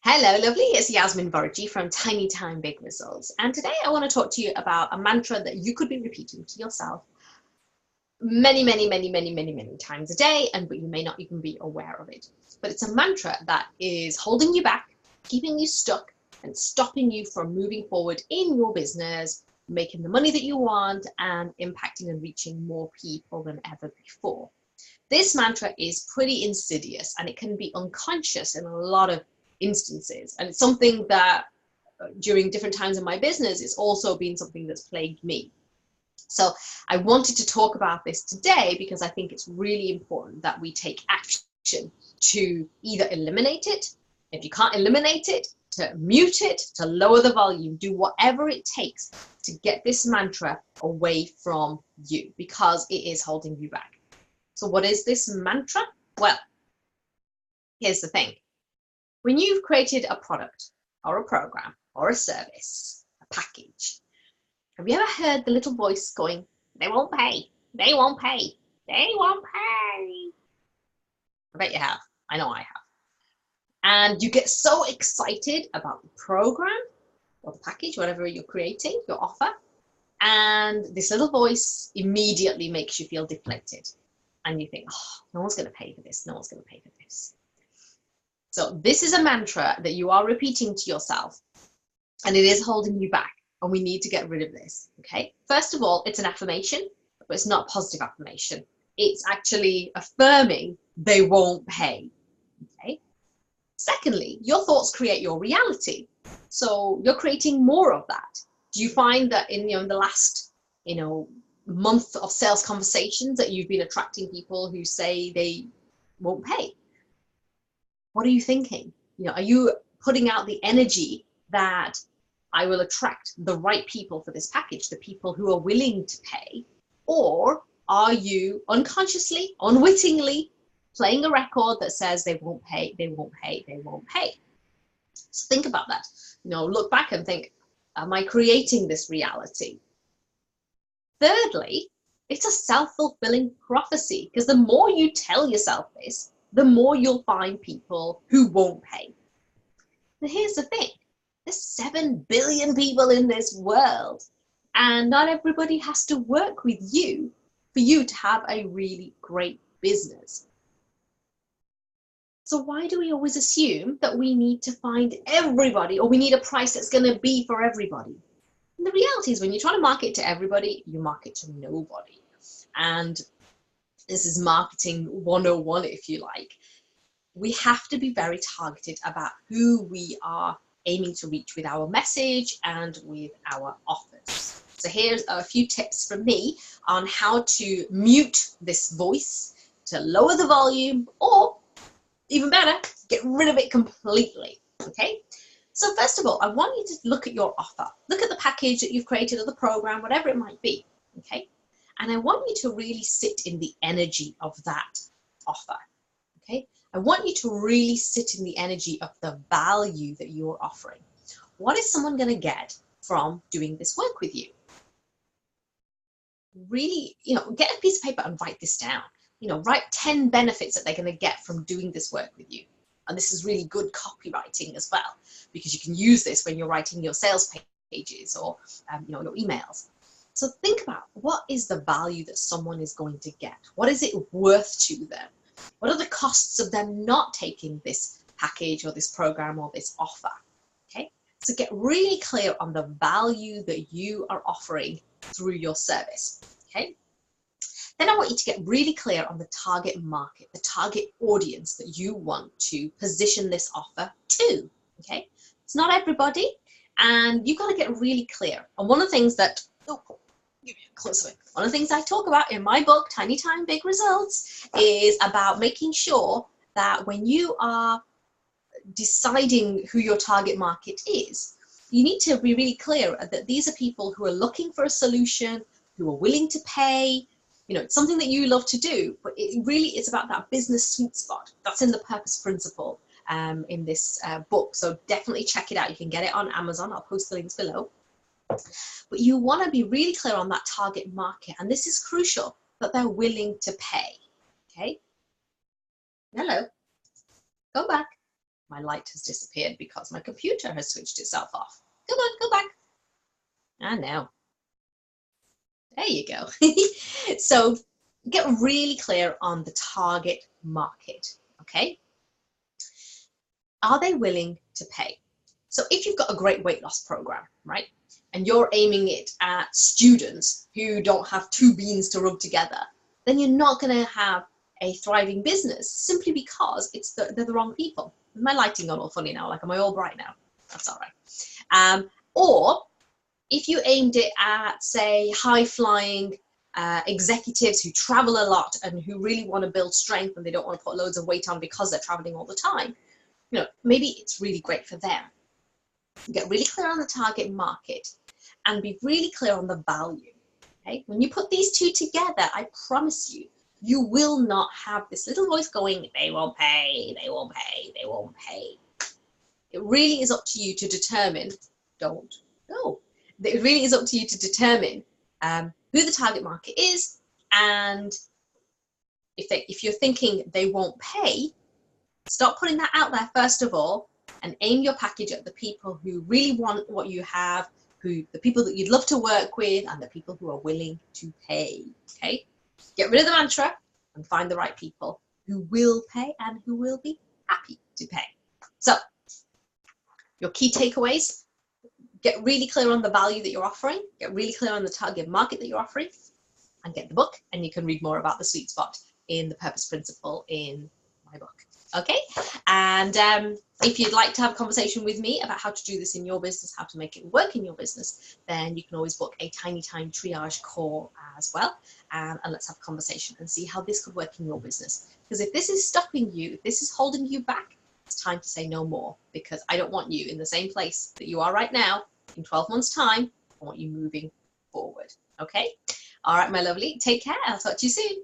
Hello, lovely. It's Yasmin from Tiny Time Big Results. And today I want to talk to you about a mantra that you could be repeating to yourself many times a day, but you may not even be aware of it. But it's a mantra that is holding you back, keeping you stuck, and stopping you from moving forward in your business, making the money that you want, and impacting and reaching more people than ever before. This mantra is pretty insidious and it can be unconscious in a lot of instances. And it's something that during different times in my business, it's also been something that's plagued me. So I wanted to talk about this today because I think it's really important that we take action to either eliminate it. If you can't eliminate it, to mute it, to lower the volume, do whatever it takes to get this mantra away from you because it is holding you back. So what is this mantra? Well, here's the thing. When you've created a product or a program or a service, a package, have you ever heard the little voice going, they won't pay, they won't pay, they won't pay? I bet you have. I know I have. And you get so excited about the program or the package, whatever you're creating, your offer, and this little voice immediately makes you feel deflated. And you think, oh, no one's going to pay for this. No one's going to pay for this. So this is a mantra that you are repeating to yourself, and it is holding you back. And we need to get rid of this. Okay. First of all, it's an affirmation, but it's not a positive affirmation. It's actually affirming they won't pay. Okay. Secondly, your thoughts create your reality. So you're creating more of that. Do you find that in the last month of sales conversations that you've been attracting people who say they won't pay? What are you thinking? Are you putting out the energy that I will attract the right people for this package, the people who are willing to pay? Or are you unconsciously, unwittingly playing a record that says they won't pay, they won't pay, they won't pay? So think about that. Look back and think, am I creating this reality? Thirdly, it's a self-fulfilling prophecy, because the more you tell yourself this, the more you'll find people who won't pay. Now, here's the thing. There's 7 billion people in this world, and not everybody has to work with you for you to have a really great business. So why do we always assume that we need to find everybody, or we need a price that's going to be for everybody? And the reality is, when you're trying to market to everybody, you market to nobody. And this is marketing 101, if you like. We have to be very targeted about who we are aiming to reach with our message and with our offers. So here's a few tips from me on how to mute this voice, to lower the volume, or even better, get rid of it completely. Okay? So first of all, I want you to look at your offer. Look at the package that you've created, or the program, whatever it might be. Okay? And I want you to really sit in the energy of that offer. Okay? I want you to really sit in the energy of the value that you're offering. What is someone going to get from doing this work with you? Really, get a piece of paper and write this down. Write 10 benefits that they're going to get from doing this work with you. And this is really good copywriting as well, because you can use this when you're writing your sales pages or your emails. So think about, what is the value that someone is going to get? What is it worth to them? What are the costs of them not taking this package or this program or this offer? Okay, so get really clear on the value that you are offering through your service. Okay. Then I want you to get really clear on the target market, the target audience that you want to position this offer to. Okay, it's not everybody, and you've got to get really clear. And one of the things that, one of the things I talk about in my book, Tiny Time Big Results, is about making sure that when you are deciding who your target market is, you need to be really clear that these are people who are looking for a solution, who are willing to pay. It's something that you love to do, but it really is about that business sweet spot. That's in the purpose principle in this book. So definitely check it out. You can get it on Amazon. I'll post the links below. But you want to be really clear on that target market. And this is crucial, that they're willing to pay. Okay. Hello. Go back. My light has disappeared because my computer has switched itself off. Come on, go back. And now. There you go. So get really clear on the target market, okay? Are they willing to pay? So if you've got a great weight loss program, right, and you're aiming it at students who don't have two beans to rub together, then you're not going to have a thriving business simply because they're the wrong people. My lighting got all funny now, like am I all bright now? That's all right. Or if you aimed it at, say, high-flying executives who travel a lot and who really want to build strength and they don't want to put loads of weight on because they're traveling all the time, you know, maybe it's really great for them. Get really clear on the target market and be really clear on the value. Okay? When you put these two together, I promise you, you will not have this little voice going, they won't pay, they won't pay, they won't pay. It really is up to you to determine, don't go. It really is up to you to determine who the target market is, and if you're thinking they won't pay, stop putting that out there first of all, and aim your package at the people who really want what you have, the people that you'd love to work with, and the people who are willing to pay. Okay, get rid of the mantra and find the right people who will pay and who will be happy to pay. So, your key takeaways. Get really clear on the value that you're offering, get really clear on the target market that you're offering, and get the book, and you can read more about the sweet spot in the purpose principle in my book. Okay, and if you'd like to have a conversation with me about how to do this in your business, how to make it work in your business, then you can always book a Tiny Time Triage call as well, and let's have a conversation and see how this could work in your business. Because if this is stopping you, if this is holding you back, it's time to say no more, because I don't want you in the same place that you are right now in 12 months' time. I want you moving forward. Okay? All right, my lovely. Take care. I'll talk to you soon.